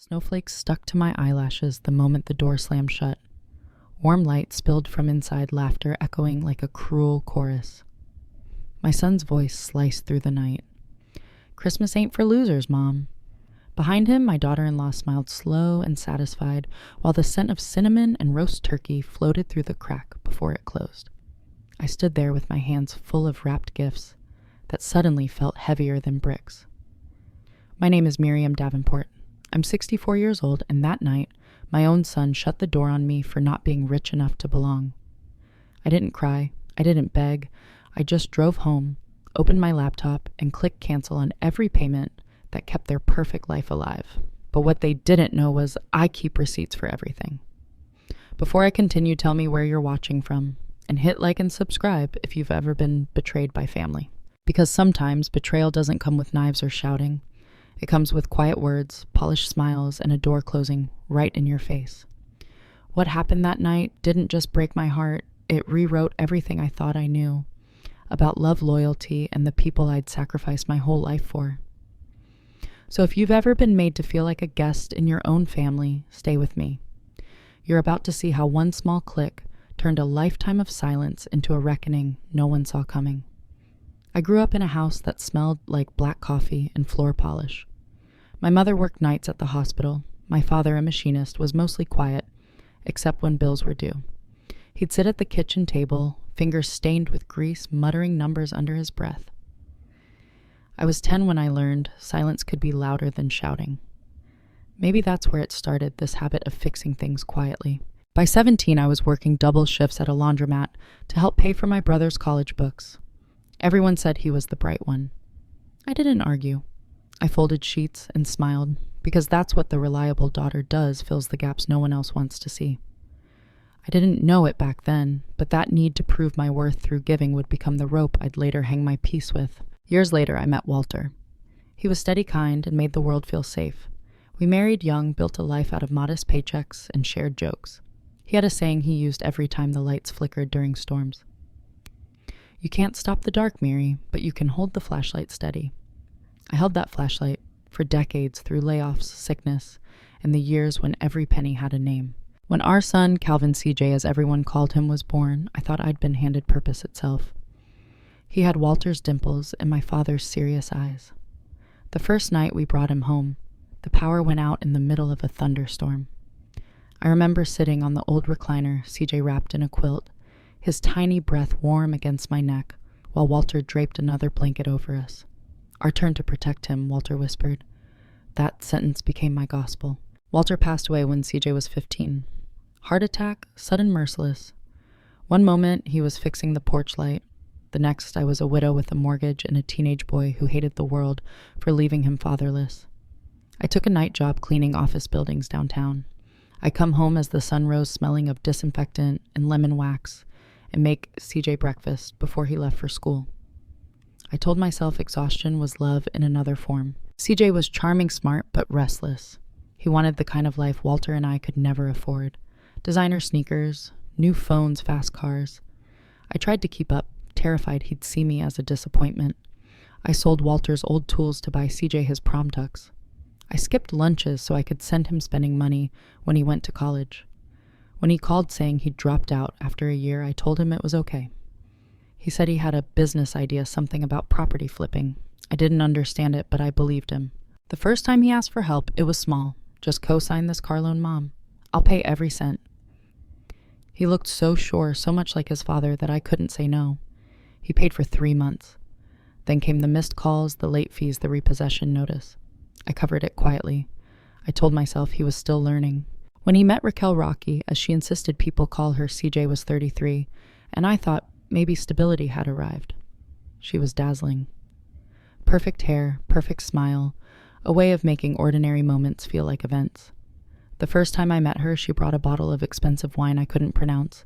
Snowflakes stuck to my eyelashes the moment the door slammed shut. Warm light spilled from inside, laughter echoing like a cruel chorus. My son's voice sliced through the night. "Christmas ain't for losers, Mom." Behind him, my daughter-in-law smiled slow and satisfied, while the scent of cinnamon and roast turkey floated through the crack before it closed. I stood there with my hands full of wrapped gifts that suddenly felt heavier than bricks. My name is Miriam Davenport. I'm 64 years old, and that night, my own son shut the door on me for not being rich enough to belong. I didn't cry. I didn't beg. I just drove home, opened my laptop, and clicked cancel on every payment that kept their perfect life alive. But what they didn't know was I keep receipts for everything. Before I continue, tell me where you're watching from, and hit like and subscribe if you've ever been betrayed by family. Because sometimes betrayal doesn't come with knives or shouting. It comes with quiet words, polished smiles, and a door closing right in your face. What happened that night didn't just break my heart, it rewrote everything I thought I knew about love, loyalty, and the people I'd sacrificed my whole life for. So if you've ever been made to feel like a guest in your own family, stay with me. You're about to see how one small click turned a lifetime of silence into a reckoning no one saw coming. I grew up in a house that smelled like black coffee and floor polish. My mother worked nights at the hospital. My father, a machinist, was mostly quiet, except when bills were due. He'd sit at the kitchen table, fingers stained with grease, muttering numbers under his breath. I was 10 when I learned silence could be louder than shouting. Maybe that's where it started, this habit of fixing things quietly. By 17, I was working double shifts at a laundromat to help pay for my brother's college books. Everyone said he was the bright one. I didn't argue. I folded sheets and smiled, because that's what the reliable daughter does, fills the gaps no one else wants to see. I didn't know it back then, but that need to prove my worth through giving would become the rope I'd later hang my peace with. Years later, I met Walter. He was steady, kind, and made the world feel safe. We married young, built a life out of modest paychecks, and shared jokes. He had a saying he used every time the lights flickered during storms. "You can't stop the dark, Miri, but you can hold the flashlight steady." I held that flashlight for decades through layoffs, sickness, and the years when every penny had a name. When our son, Calvin CJ, as everyone called him, was born, I thought I'd been handed purpose itself. He had Walter's dimples and my father's serious eyes. The first night we brought him home, the power went out in the middle of a thunderstorm. I remember sitting on the old recliner, CJ wrapped in a quilt, his tiny breath warm against my neck, while Walter draped another blanket over us. "Our turn to protect him," Walter whispered. That sentence became my gospel. Walter passed away when CJ was 15. Heart attack, sudden, merciless. One moment, he was fixing the porch light. The next, I was a widow with a mortgage and a teenage boy who hated the world for leaving him fatherless. I took a night job cleaning office buildings downtown. I'd come home as the sun rose smelling of disinfectant and lemon wax, and make CJ breakfast before he left for school. I told myself exhaustion was love in another form. CJ was charming, smart, but restless. He wanted the kind of life Walter and I could never afford. Designer sneakers, new phones, fast cars. I tried to keep up, terrified he'd see me as a disappointment. I sold Walter's old tools to buy CJ his prom tux. I skipped lunches so I could send him spending money when he went to college. When he called saying he'd dropped out after a year, I told him it was okay. He said he had a business idea, something about property flipping. I didn't understand it, but I believed him. The first time he asked for help, it was small. "Just co-sign this car loan, Mom. I'll pay every cent." He looked so sure, so much like his father, that I couldn't say no. He paid for 3 months. Then came the missed calls, the late fees, the repossession notice. I covered it quietly. I told myself he was still learning. When he met Raquel Rocky, as she insisted people call her, CJ was 33, and I thought maybe stability had arrived. She was dazzling. Perfect hair, perfect smile, a way of making ordinary moments feel like events. The first time I met her, she brought a bottle of expensive wine I couldn't pronounce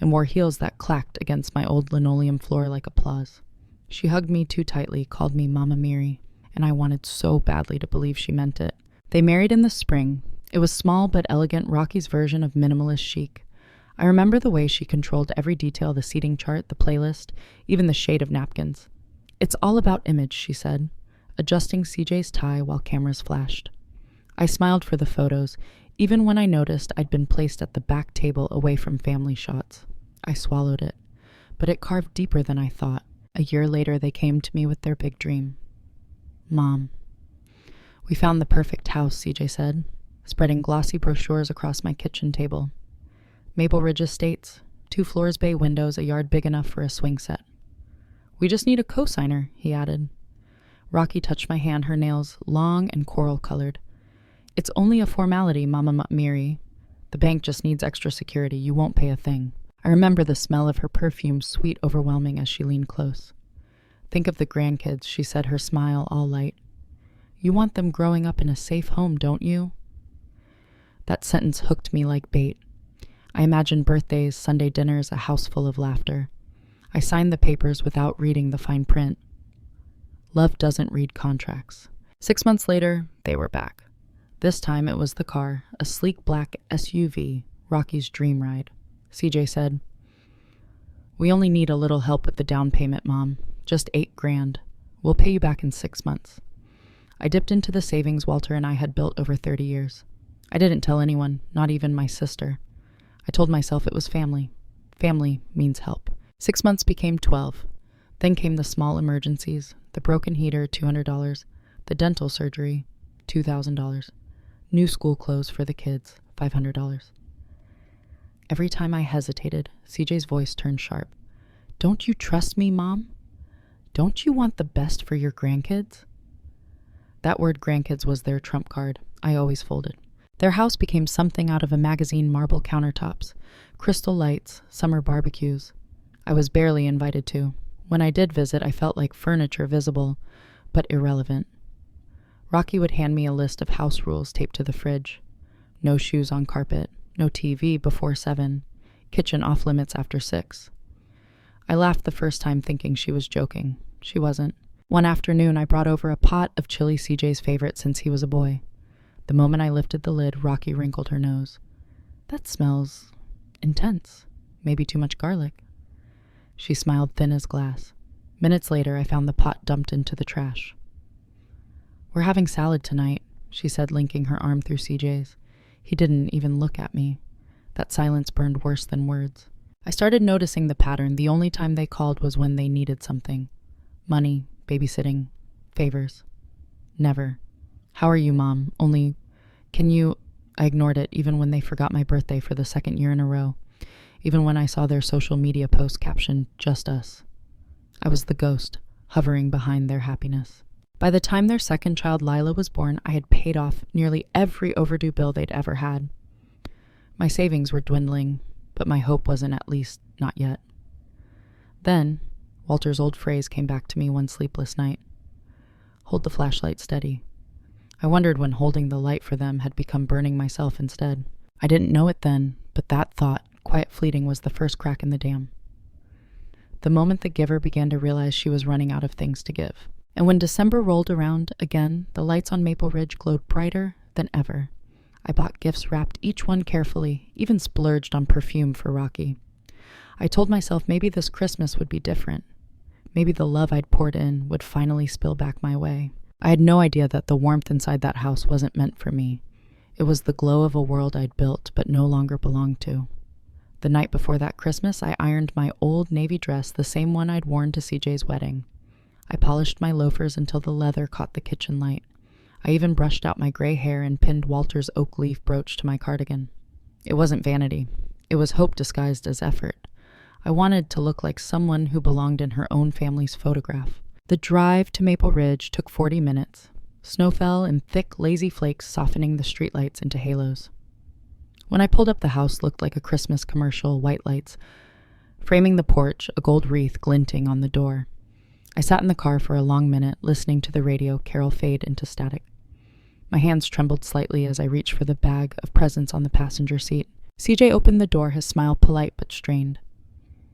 and wore heels that clacked against my old linoleum floor like applause. She hugged me too tightly, called me Mama Miri, and I wanted so badly to believe she meant it. They married in the spring. It was small but elegant, Rocky's version of minimalist chic. I remember the way she controlled every detail, the seating chart, the playlist, even the shade of napkins. "It's all about image," she said, adjusting CJ's tie while cameras flashed. I smiled for the photos, even when I noticed I'd been placed at the back table away from family shots. I swallowed it, but it carved deeper than I thought. A year later, they came to me with their big dream. Mom. We found the perfect house, CJ said, spreading glossy brochures across my kitchen table. Maple Ridge Estates, 2 floors, bay windows, a yard big enough for a swing set. We just need a cosigner, he added. Rocky touched my hand, her nails long and coral-colored. It's only a formality, Mama Miri. The bank just needs extra security. You won't pay a thing. I remember the smell of her perfume, sweet, overwhelming, as she leaned close. Think of the grandkids, she said, her smile all light. You want them growing up in a safe home, don't you? That sentence hooked me like bait. I imagined birthdays, Sunday dinners, a house full of laughter. I signed the papers without reading the fine print. Love doesn't read contracts. 6 months later, they were back. This time it was the car, a sleek black SUV, Rocky's dream ride. CJ said, We only need a little help with the down payment, Mom. Just $8,000. We'll pay you back in 6 months. I dipped into the savings Walter and I had built over 30 years. I didn't tell anyone, not even my sister. I told myself it was family. Family means help. 6 months became 12. Then came the small emergencies, the broken heater, $200, the dental surgery, $2,000, new school clothes for the kids, $500. Every time I hesitated, CJ's voice turned sharp. Don't you trust me, Mom? Don't you want the best for your grandkids? That word grandkids was their trump card. I always folded. Their house became something out of a magazine, marble countertops, crystal lights, summer barbecues. I was barely invited to. When I did visit, I felt like furniture visible, but irrelevant. Rocky would hand me a list of house rules taped to the fridge. No shoes on carpet, no TV before 7, kitchen off limits after 6. I laughed the first time thinking she was joking. She wasn't. One afternoon, I brought over a pot of chili, CJ's favorite since he was a boy. The moment I lifted the lid, Rocky wrinkled her nose. That smells intense. Maybe too much garlic. She smiled thin as glass. Minutes later, I found the pot dumped into the trash. We're having salad tonight, she said, linking her arm through CJ's. He didn't even look at me. That silence burned worse than words. I started noticing the pattern. The only time they called was when they needed something. Money, babysitting, favors. Never. How are you, Mom? Only, can you... I ignored it, even when they forgot my birthday for the 2nd year in a row. Even when I saw their social media post captioned, just us. I was the ghost, hovering behind their happiness. By the time their second child, Lila, was born, I had paid off nearly every overdue bill they'd ever had. My savings were dwindling, but my hope wasn't, at least not yet. Then, Walter's old phrase came back to me one sleepless night. Hold the flashlight steady. I wondered when holding the light for them had become burning myself instead. I didn't know it then, but that thought, quite fleeting, was the first crack in the dam. The moment the giver began to realize she was running out of things to give. And when December rolled around again, the lights on Maple Ridge glowed brighter than ever. I bought gifts, wrapped each one carefully, even splurged on perfume for Rocky. I told myself maybe this Christmas would be different. Maybe the love I'd poured in would finally spill back my way. I had no idea that the warmth inside that house wasn't meant for me. It was the glow of a world I'd built but no longer belonged to. The night before that Christmas, I ironed my old navy dress, the same one I'd worn to CJ's wedding. I polished my loafers until the leather caught the kitchen light. I even brushed out my gray hair and pinned Walter's oak leaf brooch to my cardigan. It wasn't vanity. It was hope disguised as effort. I wanted to look like someone who belonged in her own family's photograph. The drive to Maple Ridge took 40 minutes. Snow fell in thick, lazy flakes, softening the streetlights into halos. When I pulled up, the house looked like a Christmas commercial, white lights framing the porch, a gold wreath glinting on the door. I sat in the car for a long minute, listening to the radio carol fade into static. My hands trembled slightly as I reached for the bag of presents on the passenger seat. CJ opened the door, his smile polite but strained.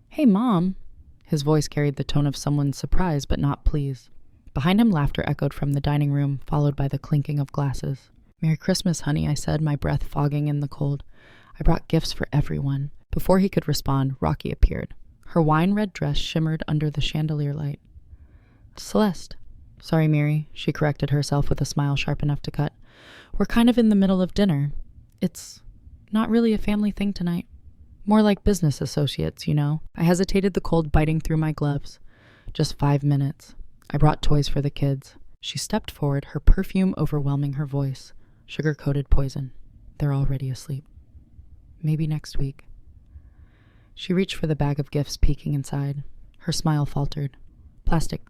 Hey, Mom. His voice carried the tone of someone surprised but not pleased. Behind him, laughter echoed from the dining room, followed by the clinking of glasses. Merry Christmas, honey, I said, my breath fogging in the cold. I brought gifts for everyone. Before he could respond, Rocky appeared. Her wine-red dress shimmered under the chandelier light. Celeste. Sorry, Mary, she corrected herself with a smile sharp enough to cut. We're kind of in the middle of dinner. It's not really a family thing tonight. More like business associates, you know. I hesitated, the cold biting through my gloves. Just 5 minutes. I brought toys for the kids. She stepped forward, her perfume overwhelming her voice. Sugar-coated poison. They're already asleep. Maybe next week. She reached for the bag of gifts peeking inside. Her smile faltered. Plastic.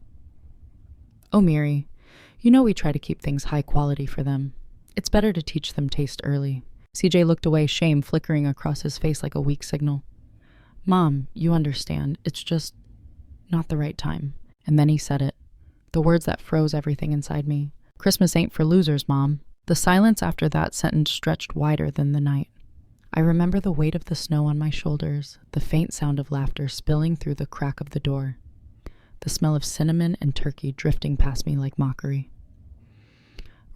Oh, Miri, you know we try to keep things high quality for them. It's better to teach them taste early. CJ looked away, shame flickering across his face like a weak signal. Mom, you understand. It's just not the right time. And then he said it. The words that froze everything inside me. Christmas ain't for losers, Mom. The silence after that sentence stretched wider than the night. I remember the weight of the snow on my shoulders, the faint sound of laughter spilling through the crack of the door, the smell of cinnamon and turkey drifting past me like mockery.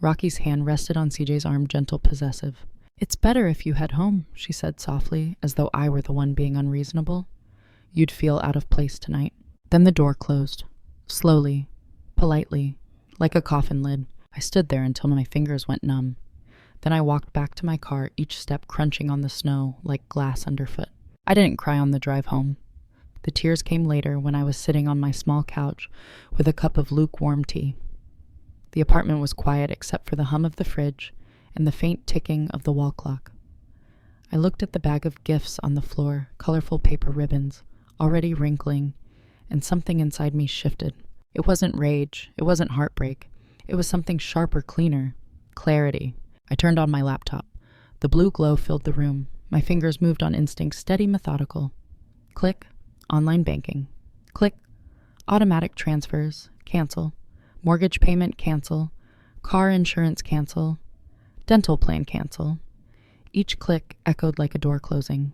Rocky's hand rested on CJ's arm, gentle, possessive. It's better if you head home, she said softly, as though I were the one being unreasonable. You'd feel out of place tonight. Then the door closed. Slowly, politely, like a coffin lid. I stood there until my fingers went numb. Then I walked back to my car, each step crunching on the snow like glass underfoot. I didn't cry on the drive home. The tears came later when I was sitting on my small couch with a cup of lukewarm tea. The apartment was quiet except for the hum of the fridge and the faint ticking of the wall clock. I looked at the bag of gifts on the floor, colorful paper ribbons, already wrinkling, and something inside me shifted. It wasn't rage, it wasn't heartbreak. It was something sharper, cleaner. Clarity. I turned on my laptop. The blue glow filled the room. My fingers moved on instinct, steady, methodical. Click. Online banking. Click. Automatic transfers. Cancel. Mortgage payment. Cancel. Car insurance. Cancel. Dental plan. Cancel. Each click echoed like a door closing.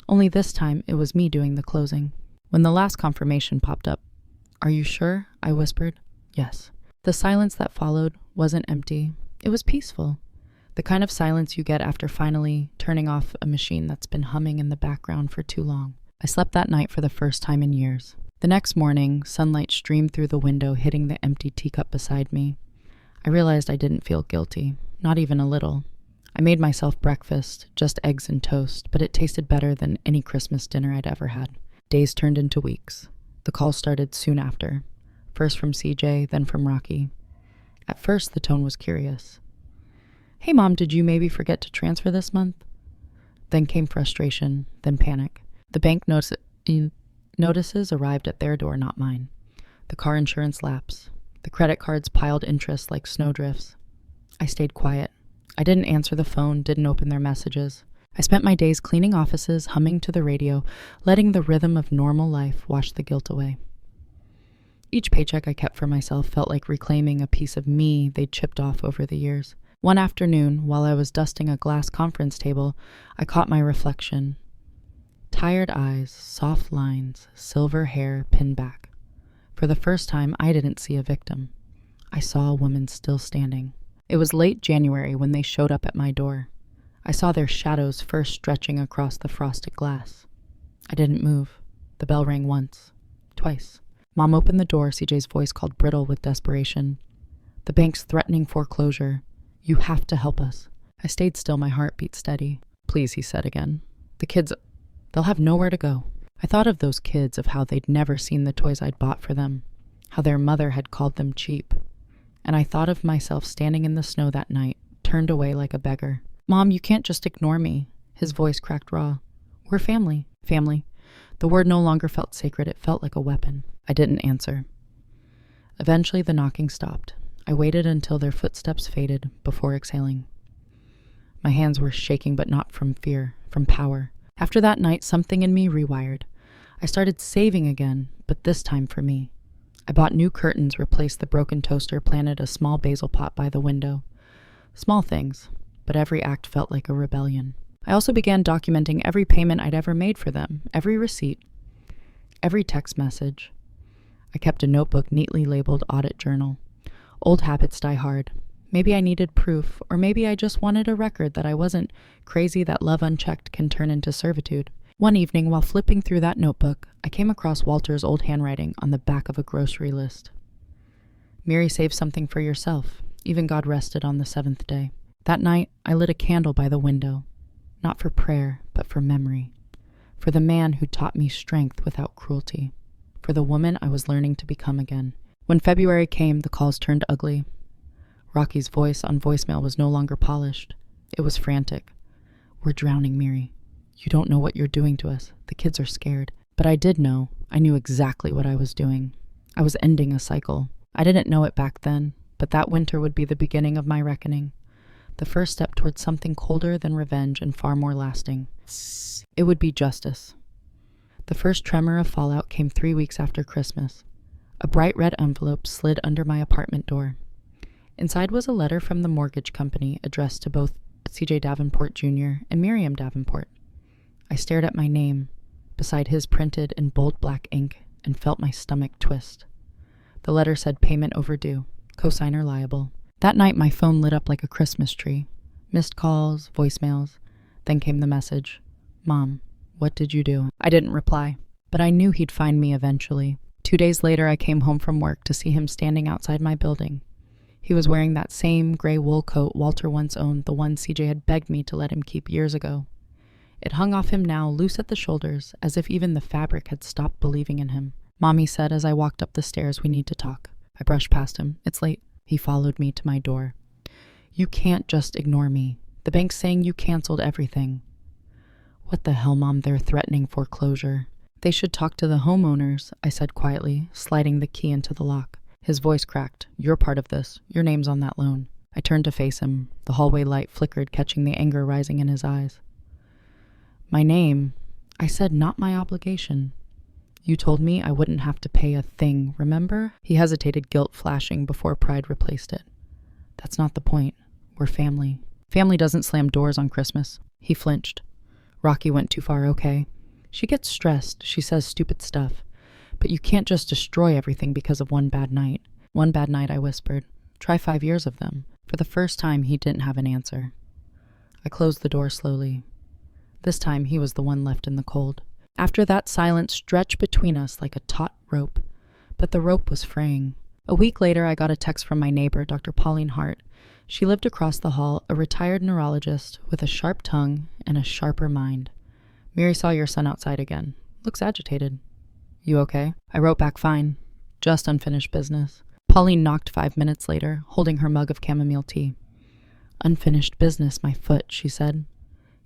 Only this time it was me doing the closing. When the last confirmation popped up, "Are you sure?" I whispered. Yes. The silence that followed wasn't empty. It was peaceful. The kind of silence you get after finally turning off a machine that's been humming in the background for too long. I slept that night for the first time in years. The next morning, sunlight streamed through the window, hitting the empty teacup beside me. I realized I didn't feel guilty, not even a little. I made myself breakfast, just eggs and toast, but it tasted better than any Christmas dinner I'd ever had. Days turned into weeks. The calls started soon after. First from CJ, then from Rocky. At first, the tone was curious. Hey, Mom, did you maybe forget to transfer this month? Then came frustration, then panic. The bank notices arrived at their door, not mine. The car insurance lapse. The credit cards piled interest like snowdrifts. I stayed quiet. I didn't answer the phone, didn't open their messages. I spent my days cleaning offices, humming to the radio, letting the rhythm of normal life wash the guilt away. Each paycheck I kept for myself felt like reclaiming a piece of me they'd chipped off over the years. One afternoon, while I was dusting a glass conference table, I caught my reflection. Tired eyes, soft lines, silver hair pinned back. For the first time, I didn't see a victim. I saw a woman still standing. It was late January when they showed up at my door. I saw their shadows first stretching across the frosted glass. I didn't move. The bell rang once, twice. Mom opened the door, CJ's voice called brittle with desperation. The bank's threatening foreclosure. You have to help us. I stayed still, my heart beat steady. Please, he said again. The kids, they'll have nowhere to go. I thought of those kids, of how they'd never seen the toys I'd bought for them, how their mother had called them cheap. And I thought of myself standing in the snow that night, turned away like a beggar. Mom, you can't just ignore me. His voice cracked raw. We're family. Family. The word no longer felt sacred. It felt like a weapon. I didn't answer. Eventually, the knocking stopped. I waited until their footsteps faded before exhaling. My hands were shaking, but not from fear, from power. After that night, something in me rewired. I started saving again, but this time for me. I bought new curtains, replaced the broken toaster, planted a small basil pot by the window. Small things, but every act felt like a rebellion. I also began documenting every payment I'd ever made for them, every receipt, every text message. I kept a notebook neatly labeled Audit Journal. Old habits die hard. Maybe I needed proof, or maybe I just wanted a record that I wasn't crazy that love unchecked can turn into servitude. One evening, while flipping through that notebook, I came across Walter's old handwriting on the back of a grocery list. Miri, save something for yourself. Even God rested on the seventh day. That night, I lit a candle by the window, not for prayer, but for memory, for the man who taught me strength without cruelty, for the woman I was learning to become again. When February came, the calls turned ugly. Rocky's voice on voicemail was no longer polished. It was frantic. "We're drowning, Miri. You don't know what you're doing to us. The kids are scared." But I did know. I knew exactly what I was doing. I was ending a cycle. I didn't know it back then, but that winter would be the beginning of my reckoning. The first step towards something colder than revenge and far more lasting. It would be justice. The first tremor of fallout came 3 weeks after Christmas. A bright red envelope slid under my apartment door. Inside was a letter from the mortgage company addressed to both C.J. Davenport Jr. and Miriam Davenport. I stared at my name, beside his printed in bold black ink, and felt my stomach twist. The letter said payment overdue, cosigner liable. That night my phone lit up like a Christmas tree. Missed calls, voicemails. Then came the message. "Mom, what did you do?" I didn't reply, but I knew he'd find me eventually. 2 days later I came home from work to see him standing outside my building. He was wearing that same gray wool coat Walter once owned, the one CJ had begged me to let him keep years ago. It hung off him now, loose at the shoulders, as if even the fabric had stopped believing in him. "Mommy said as I walked up the stairs, we need to talk." I brushed past him. "It's late." He followed me to my door. "You can't just ignore me. The bank's saying you canceled everything." "What the hell, Mom? They're threatening foreclosure." "They should talk to the homeowners," I said quietly, sliding the key into the lock. His voice cracked. "You're part of this. Your name's on that loan." I turned to face him. The hallway light flickered, catching the anger rising in his eyes. "My name?" I said, "not my obligation." "You told me I wouldn't have to pay a thing, remember?" He hesitated, guilt flashing before pride replaced it. "That's not the point. We're family. Family doesn't slam doors on Christmas." He flinched. "Rocky went too far, okay? She gets stressed. She says stupid stuff. But you can't just destroy everything because of one bad night." "One bad night," I whispered. "Try 5 years of them." For the first time, he didn't have an answer. I closed the door slowly. This time, he was the one left in the cold. After that, silence stretched between us like a taut rope. But the rope was fraying. A week later, I got a text from my neighbor, Dr. Pauline Hart. She lived across the hall, a retired neurologist with a sharp tongue and a sharper mind. "Miri saw your son outside again. Looks agitated. You okay?" I wrote back, "Fine. Just unfinished business." Pauline knocked 5 minutes later, holding her mug of chamomile tea. "Unfinished business, my foot," she said.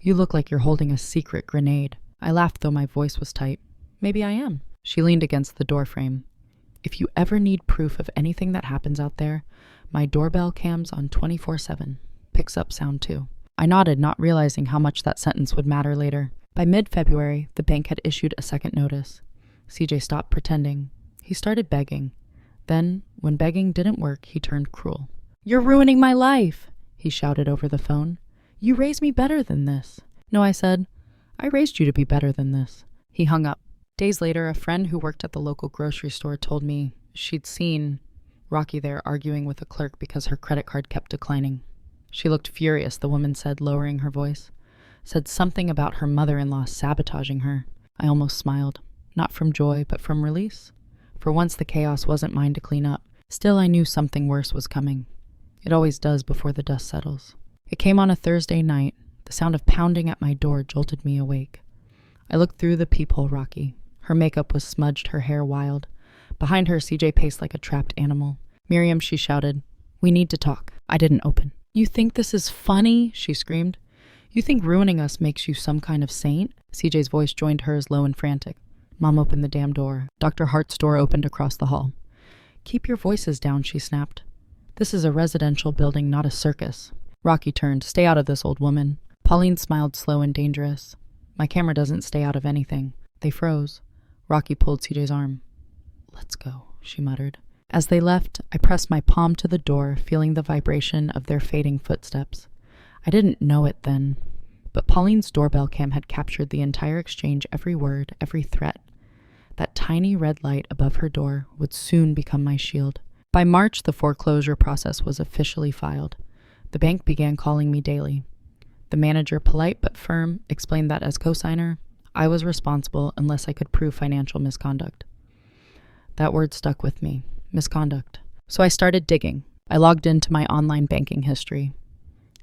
"You look like you're holding a secret grenade." I laughed, though my voice was tight. "Maybe I am." She leaned against the doorframe. "If you ever need proof of anything that happens out there, my doorbell cam's on 24/7. Picks up sound too." I nodded, not realizing how much that sentence would matter later. By mid-February, the bank had issued a second notice. CJ stopped pretending. He started begging. Then, when begging didn't work, he turned cruel. "You're ruining my life," he shouted over the phone. "You raised me better than this." "No," I said. "I raised you to be better than this." He hung up. Days later, a friend who worked at the local grocery store told me she'd seen Rocky there arguing with a clerk because her credit card kept declining. She looked furious, the woman said, lowering her voice. Said something about her mother-in-law sabotaging her. I almost smiled. Not from joy, but from release. For once the chaos wasn't mine to clean up. Still, I knew something worse was coming. It always does before the dust settles. It came on a Thursday night. The sound of pounding at my door jolted me awake. I looked through the peephole, Rocky. Her makeup was smudged, her hair wild. Behind her, CJ paced like a trapped animal. "Miriam," she shouted. "We need to talk." I didn't open. "You think this is funny?" she screamed. "You think ruining us makes you some kind of saint?" CJ's voice joined hers, low and frantic. Mom opened the damn door. Dr. Hart's door opened across the hall. "Keep your voices down," she snapped. "This is a residential building, not a circus." Rocky turned. "Stay out of this, old woman." Pauline smiled, slow and dangerous. "My camera doesn't stay out of anything." They froze. Rocky pulled CJ's arm. "Let's go," she muttered. As they left, I pressed my palm to the door, feeling the vibration of their fading footsteps. I didn't know it then, but Pauline's doorbell cam had captured the entire exchange, every word, every threat. That tiny red light above her door would soon become my shield. By March, the foreclosure process was officially filed. The bank began calling me daily. The manager, polite but firm, explained that as cosigner, I was responsible unless I could prove financial misconduct. That word stuck with me. Misconduct. So I started digging. I logged into my online banking history.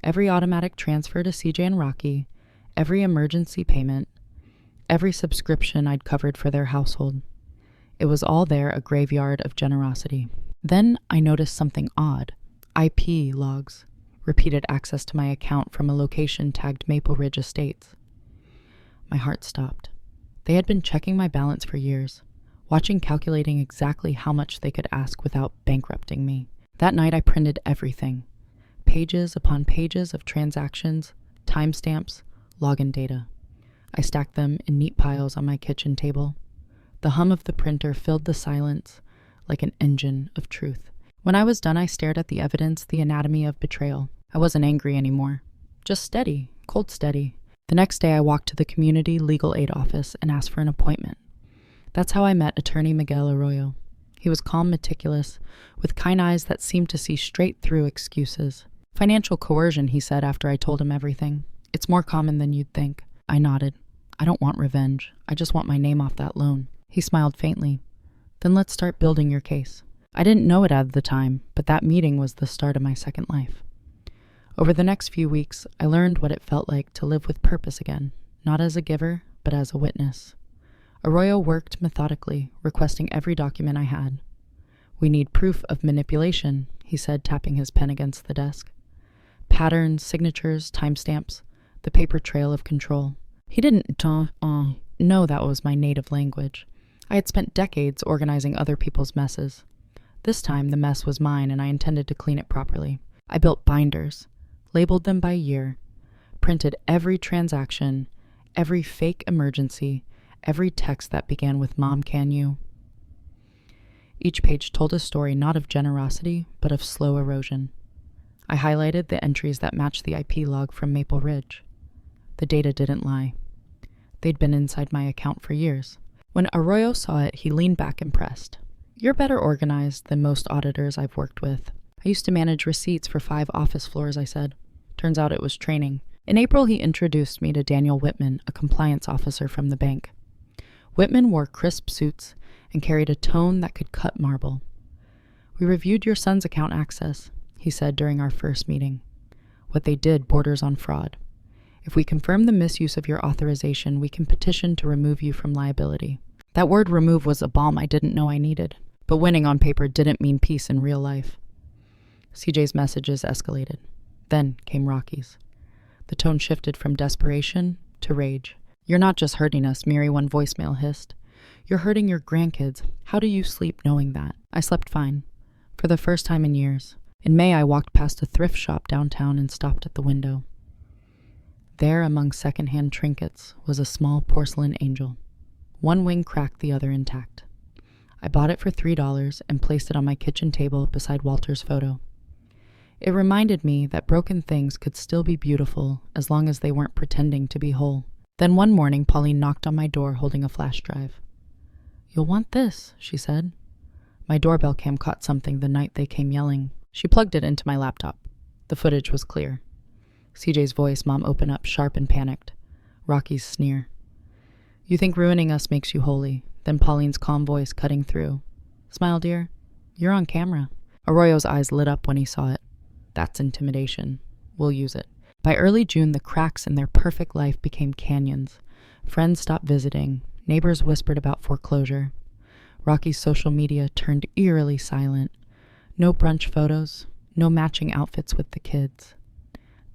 Every automatic transfer to CJ and Rocky, every emergency payment, every subscription I'd covered for their household. It was all there, a graveyard of generosity. Then I noticed something odd. IP logs, repeated access to my account from a location tagged Maple Ridge Estates. My heart stopped. They had been checking my balance for years, calculating exactly how much they could ask without bankrupting me. That night I printed everything. Pages upon pages of transactions, timestamps, login data. I stacked them in neat piles on my kitchen table. The hum of the printer filled the silence like an engine of truth. When I was done, I stared at the evidence, the anatomy of betrayal. I wasn't angry anymore. Just steady, cold steady. The next day I walked to the community legal aid office and asked for an appointment. That's how I met attorney Miguel Arroyo. He was calm, meticulous, with kind eyes that seemed to see straight through excuses. Financial coercion, he said after I told him everything. It's more common than you'd think. I nodded. I don't want revenge. I just want my name off that loan. He smiled faintly. Then let's start building your case. I didn't know it at the time, but that meeting was the start of my second life. Over the next few weeks, I learned what it felt like to live with purpose again, not as a giver, but as a witness. Arroyo worked methodically, requesting every document I had. We need proof of manipulation, he said, tapping his pen against the desk. Patterns, signatures, timestamps, the paper trail of control. He didn't know that was my native language. I had spent decades organizing other people's messes. This time, the mess was mine, and I intended to clean it properly. I built binders, labeled them by year, printed every transaction, every fake emergency, every text that began with "Mom, can you?" Each page told a story not of generosity, but of slow erosion. I highlighted the entries that matched the IP log from Maple Ridge. The data didn't lie. They'd been inside my account for years. When Arroyo saw it, he leaned back impressed. You're better organized than most auditors I've worked with. I used to manage receipts for 5 office floors, I said. Turns out it was training. In April, he introduced me to Daniel Whitman, a compliance officer from the bank. Whitman wore crisp suits and carried a tone that could cut marble. We reviewed your son's account access, he said during our first meeting. What they did borders on fraud. If we confirm the misuse of your authorization, we can petition to remove you from liability. That word remove was a balm I didn't know I needed, but winning on paper didn't mean peace in real life. CJ's messages escalated. Then came Rocky's. The tone shifted from desperation to rage. You're not just hurting us, Mary, one voicemail hissed. You're hurting your grandkids. How do you sleep knowing that? I slept fine. For the first time in years. In May, I walked past a thrift shop downtown and stopped at the window. There, among secondhand trinkets, was a small porcelain angel. One wing cracked, the other intact. I bought it for $3 and placed it on my kitchen table beside Walter's photo. It reminded me that broken things could still be beautiful as long as they weren't pretending to be whole. Then one morning, Pauline knocked on my door holding a flash drive. You'll want this, she said. My doorbell cam caught something the night they came yelling. She plugged it into my laptop. The footage was clear. CJ's voice, Mom opened up, sharp and panicked. Rocky's sneer. You think ruining us makes you holy. Then Pauline's calm voice cutting through. Smile, dear. You're on camera. Arroyo's eyes lit up when he saw it. That's intimidation. We'll use it. By early June, the cracks in their perfect life became canyons. Friends stopped visiting. Neighbors whispered about foreclosure. Rocky's social media turned eerily silent. No brunch photos. No matching outfits with the kids.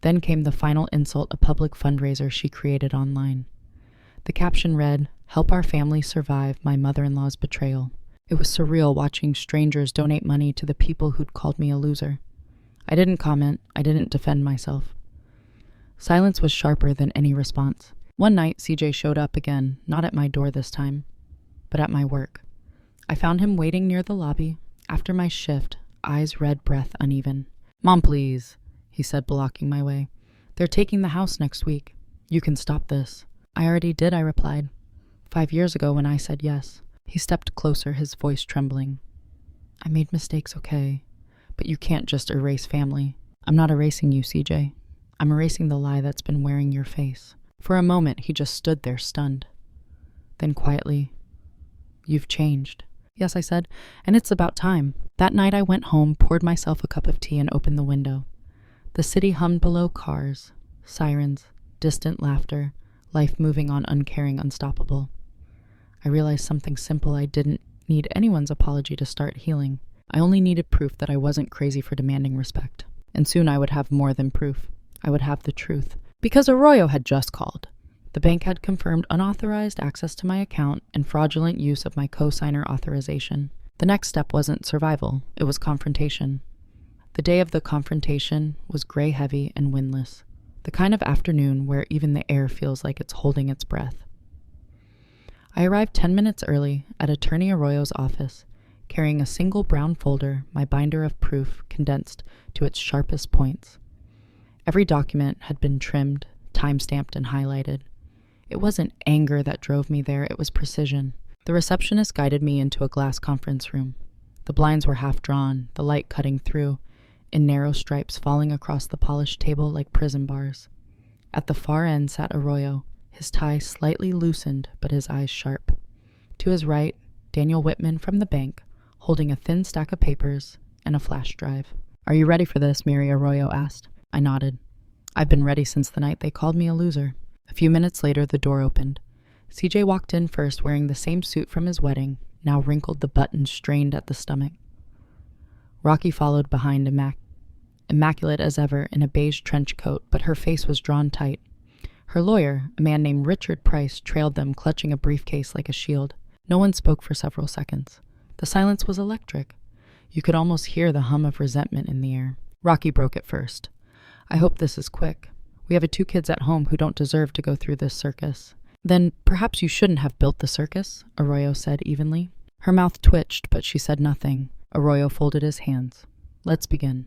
Then came the final insult, a public fundraiser she created online. The caption read, Help our family survive my mother-in-law's betrayal. It was surreal watching strangers donate money to the people who'd called me a loser. I didn't comment. I didn't defend myself. Silence was sharper than any response. One night, CJ showed up again, not at my door this time, but at my work. I found him waiting near the lobby. After my shift, eyes red, breath uneven. Mom, please, he said, blocking my way. They're taking the house next week. You can stop this. I already did, I replied. 5 years ago when I said yes. He stepped closer, his voice trembling. I made mistakes, okay, but you can't just erase family. I'm not erasing you, CJ. I'm erasing the lie that's been wearing your face. For a moment, he just stood there, stunned. Then quietly, You've changed. Yes, I said, and it's about time. That night I went home, poured myself a cup of tea, and opened the window. The city hummed below, cars, sirens, distant laughter, life moving on, uncaring, unstoppable. I realized something simple: I didn't need anyone's apology to start healing. I only needed proof that I wasn't crazy for demanding respect. And soon I would have more than proof. I would have the truth. Because Arroyo had just called. The bank had confirmed unauthorized access to my account and fraudulent use of my co-signer authorization. The next step wasn't survival, it was confrontation. The day of the confrontation was gray heavy and windless, the kind of afternoon where even the air feels like it's holding its breath. I arrived 10 minutes early at Attorney Arroyo's office, carrying a single brown folder, my binder of proof condensed to its sharpest points. Every document had been trimmed, time-stamped, and highlighted. It wasn't anger that drove me there, it was precision. The receptionist guided me into a glass conference room. The blinds were half drawn, the light cutting through, in narrow stripes falling across the polished table like prison bars. At the far end sat Arroyo, his tie slightly loosened but his eyes sharp. To his right, Daniel Whitman from the bank, holding a thin stack of papers and a flash drive. "Are you ready for this?" Mary Arroyo asked. I nodded. "I've been ready since the night they called me a loser." A few minutes later, the door opened. CJ walked in first, wearing the same suit from his wedding, now wrinkled, the buttons strained at the stomach. Rocky followed behind, immaculate as ever, in a beige trench coat, but her face was drawn tight. Her lawyer, a man named Richard Price, trailed them, clutching a briefcase like a shield. No one spoke for several seconds. The silence was electric. You could almost hear the hum of resentment in the air. Rocky broke it first. "I hope this is quick. We have 2 kids at home who don't deserve to go through this circus." "Then perhaps you shouldn't have built the circus," Arroyo said evenly. Her mouth twitched, but she said nothing. Arroyo folded his hands. "Let's begin.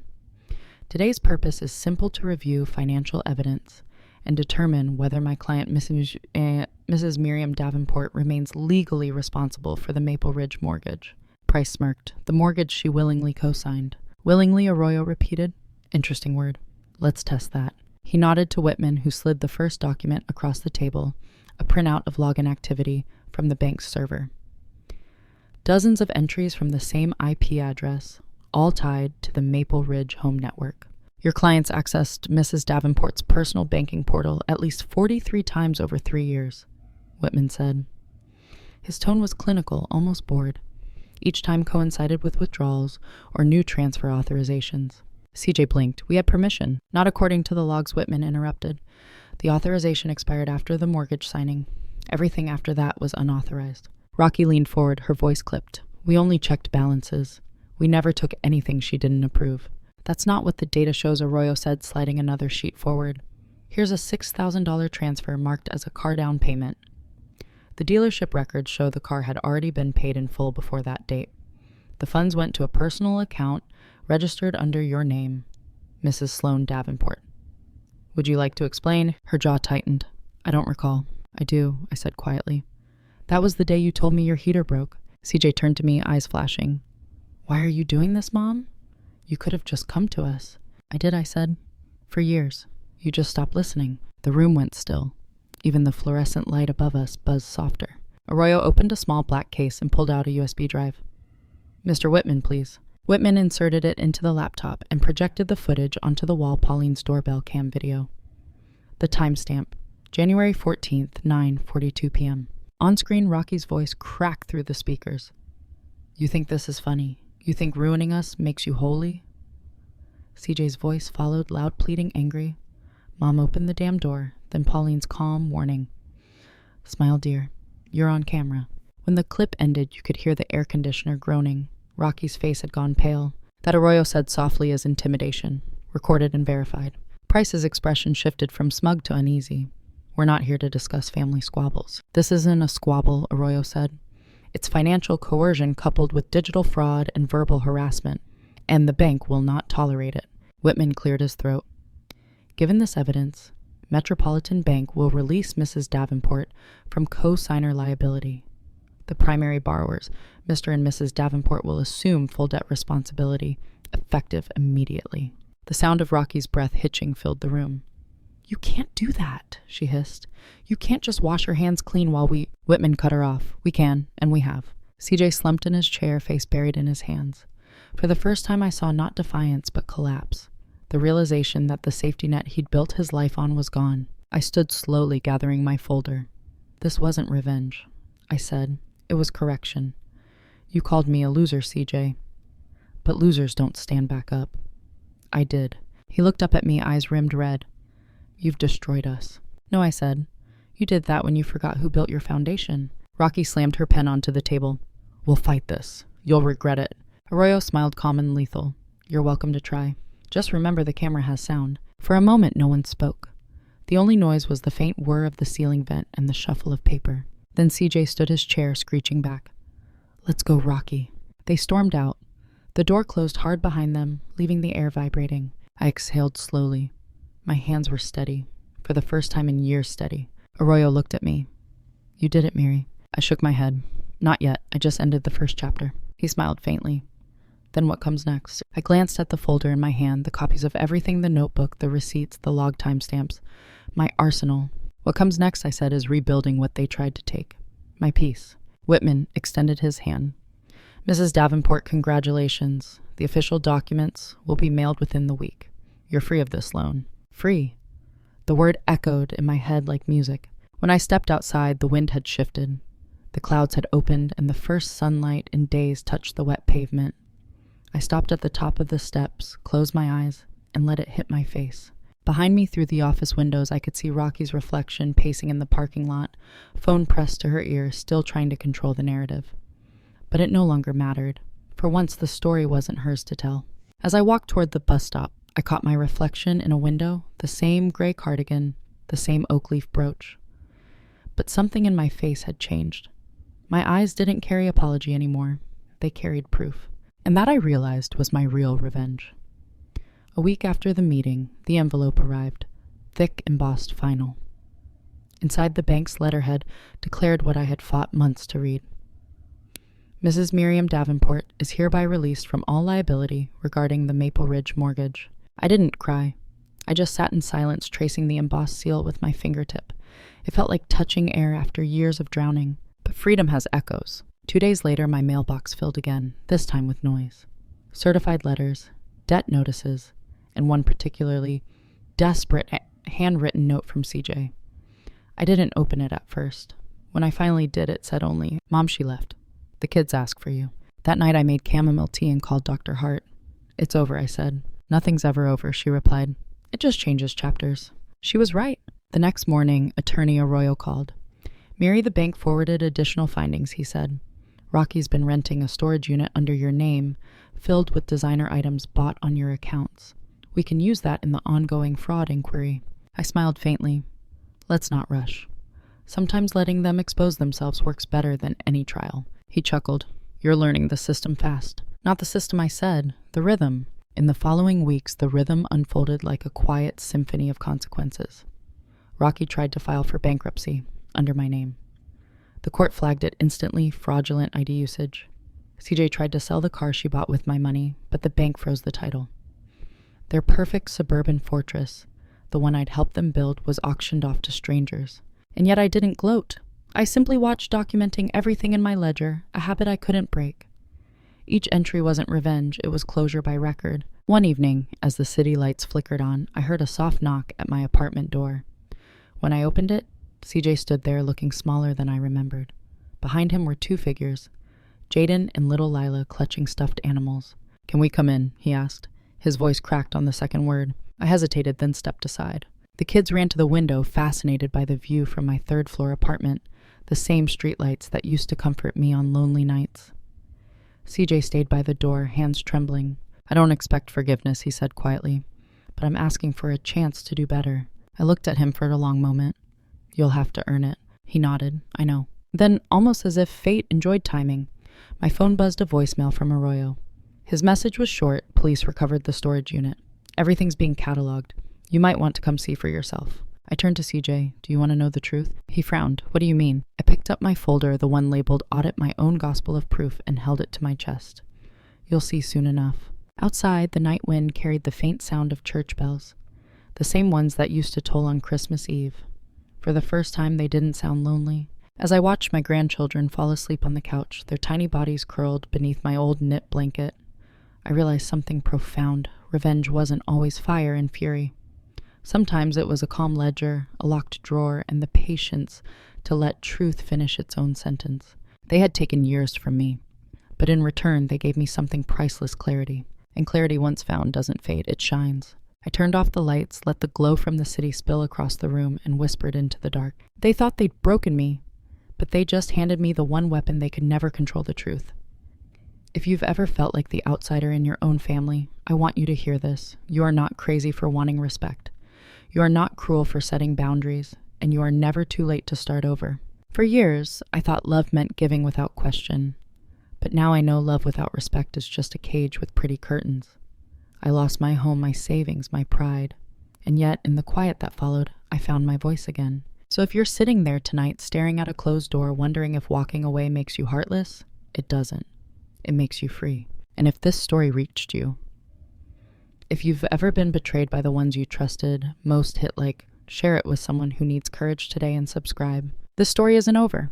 Today's purpose is simple: to review financial evidence and determine whether my client, Mrs. Miriam Davenport, remains legally responsible for the Maple Ridge mortgage." Price smirked. "The mortgage she willingly co-signed." "Willingly," Arroyo repeated. Interesting word. "Let's test that." He nodded to Whitman, who slid the first document across the table, a printout of login activity from the bank's server. Dozens of entries from the same IP address, all tied to the Maple Ridge home network. "Your clients accessed Mrs. Davenport's personal banking portal at least 43 times over 3 years, Whitman said. His tone was clinical, almost bored. Each time coincided with withdrawals or new transfer authorizations. CJ blinked. "We had permission." "Not according to the logs," Whitman interrupted. "The authorization expired after the mortgage signing. Everything after that was unauthorized." Rocky leaned forward, her voice clipped. "We only checked balances. We never took anything she didn't approve." "That's not what the data shows," Arroyo said, sliding another sheet forward. "Here's a $6,000 transfer marked as a car down payment." The dealership records show the car had already been paid in full before that date. The funds went to a personal account registered under your name, Mrs. Sloan Davenport. "Would you like to explain?" Her jaw tightened. "I don't recall." "I do," I said quietly. "That was the day you told me your heater broke." CJ turned to me, eyes flashing. "Why are you doing this, Mom? You could have just come to us." "I did," I said. "For years. You just stopped listening." The room went still. Even the fluorescent light above us buzzed softer. Arroyo opened a small black case and pulled out a USB drive. "Mr. Whitman, please." Whitman inserted it into the laptop and projected the footage onto the wall, Pauline's doorbell cam video. The timestamp, January 14th, 9:42 p.m. On screen, Rocky's voice cracked through the speakers. "You think this is funny? You think ruining us makes you holy?" CJ's voice followed, loud, pleading, angry. Mom opened the damn door, then Pauline's calm warning. "Smile, dear. You're on camera." When the clip ended, you could hear the air conditioner groaning. Rocky's face had gone pale. That, Arroyo said softly, as intimidation. Recorded and verified. Price's expression shifted from smug to uneasy. "We're not here to discuss family squabbles." "This isn't a squabble," Arroyo said. "It's financial coercion coupled with digital fraud and verbal harassment, and the bank will not tolerate it." Whitman cleared his throat. "Given this evidence, Metropolitan Bank will release Mrs. Davenport from co-signer liability. The primary borrowers, Mr. and Mrs. Davenport, will assume full debt responsibility, effective immediately." The sound of Rocky's breath hitching filled the room. "You can't do that," she hissed. "You can't just wash your hands clean while we—" Whitman cut her off. "We can, and we have." CJ slumped in his chair, face buried in his hands. For the first time, I saw not defiance, but collapse. The realization that the safety net he'd built his life on was gone. I stood slowly gathering my folder. This wasn't revenge, I said. It was correction. You called me a loser, CJ. But losers don't stand back up. I did. He looked up at me, eyes rimmed red. You've destroyed us. No, I said. You did that when you forgot who built your foundation. Rocky slammed her pen onto the table. We'll fight this. You'll regret it. Arroyo smiled calm and lethal. You're welcome to try. Just remember the camera has sound. For a moment, no one spoke. The only noise was the faint whir of the ceiling vent and the shuffle of paper. Then CJ stood his chair, screeching back. Let's go, Rocky. They stormed out. The door closed hard behind them, leaving the air vibrating. I exhaled slowly. My hands were steady. For the first time in years, steady. Arroyo looked at me. You did it, Miri. I shook my head. Not yet. I just ended the first chapter. He smiled faintly. Then what comes next? I glanced at the folder in my hand, the copies of everything, the notebook, the receipts, the log timestamps. My arsenal. What comes next, I said, is rebuilding what they tried to take. My piece. Whitman extended his hand. Mrs. Davenport, congratulations. The official documents will be mailed within the week. You're free of this loan. Free. The word echoed in my head like music. When I stepped outside, the wind had shifted. The clouds had opened, and the first sunlight in days touched the wet pavement. I stopped at the top of the steps, closed my eyes, and let it hit my face. Behind me through the office windows, I could see Rocky's reflection pacing in the parking lot, phone pressed to her ear, still trying to control the narrative. But it no longer mattered. For once, the story wasn't hers to tell. As I walked toward the bus stop, I caught my reflection in a window, the same gray cardigan, the same oak leaf brooch. But something in my face had changed. My eyes didn't carry apology anymore. They carried proof. And that, I realized, was my real revenge. A week after the meeting, the envelope arrived, thick, embossed final. Inside, the bank's letterhead declared what I had fought months to read. Mrs. Miriam Davenport is hereby released from all liability regarding the Maple Ridge mortgage. I didn't cry. I just sat in silence, tracing the embossed seal with my fingertip. It felt like touching air after years of drowning. But freedom has echoes. 2 days later, my mailbox filled again, this time with noise. Certified letters, debt notices, and one particularly desperate handwritten note from CJ. I didn't open it at first. When I finally did, it said only, Mom, she left. The kids asked for you. That night I made chamomile tea and called Dr. Hart. It's over, I said. Nothing's ever over, she replied. It just changes chapters. She was right. The next morning, Attorney Arroyo called. Mary, the bank forwarded additional findings, he said. Rocky's been renting a storage unit under your name, filled with designer items bought on your accounts. We can use that in the ongoing fraud inquiry. I smiled faintly. Let's not rush. Sometimes letting them expose themselves works better than any trial. He chuckled. You're learning the system fast. Not the system, I said. The rhythm. In the following weeks, the rhythm unfolded like a quiet symphony of consequences. Rocky tried to file for bankruptcy, under my name. The court flagged it instantly, fraudulent ID usage. CJ tried to sell the car she bought with my money, but the bank froze the title. Their perfect suburban fortress, the one I'd helped them build, was auctioned off to strangers. And yet I didn't gloat. I simply watched documenting everything in my ledger, a habit I couldn't break. Each entry wasn't revenge, it was closure by record. One evening, as the city lights flickered on, I heard a soft knock at my apartment door. When I opened it, CJ stood there looking smaller than I remembered. Behind him were two figures, Jaden and little Lila clutching stuffed animals. Can we come in? He asked. His voice cracked on the second word. I hesitated, then stepped aside. The kids ran to the window, fascinated by the view from my third-floor apartment, the same streetlights that used to comfort me on lonely nights. CJ stayed by the door, hands trembling. I don't expect forgiveness, he said quietly, but I'm asking for a chance to do better. I looked at him for a long moment. You'll have to earn it. He nodded. I know. Then, almost as if fate enjoyed timing, my phone buzzed a voicemail from Arroyo. His message was short. Police recovered the storage unit. Everything's being cataloged. You might want to come see for yourself. I turned to CJ. Do you want to know the truth? He frowned. What do you mean? I picked up my folder, the one labeled Audit My Own Gospel of Proof, and held it to my chest. You'll see soon enough. Outside, the night wind carried the faint sound of church bells, the same ones that used to toll on Christmas Eve. For the first time, they didn't sound lonely. As I watched my grandchildren fall asleep on the couch, their tiny bodies curled beneath my old knit blanket, I realized something profound. Revenge wasn't always fire and fury. Sometimes it was a calm ledger, a locked drawer, and the patience to let truth finish its own sentence. They had taken years from me, but in return they gave me something priceless: clarity. And clarity once found doesn't fade, it shines. I turned off the lights, let the glow from the city spill across the room, and whispered into the dark. They thought they'd broken me, but they just handed me the one weapon they could never control: the truth. If you've ever felt like the outsider in your own family, I want you to hear this. You are not crazy for wanting respect. You are not cruel for setting boundaries, and you are never too late to start over. For years, I thought love meant giving without question, but now I know love without respect is just a cage with pretty curtains. I lost my home, my savings, my pride, and yet in the quiet that followed, I found my voice again. So if you're sitting there tonight staring at a closed door wondering if walking away makes you heartless, it doesn't. It makes you free. And if this story reached you, if you've ever been betrayed by the ones you trusted, most hit like, share it with someone who needs courage today and subscribe. This story isn't over.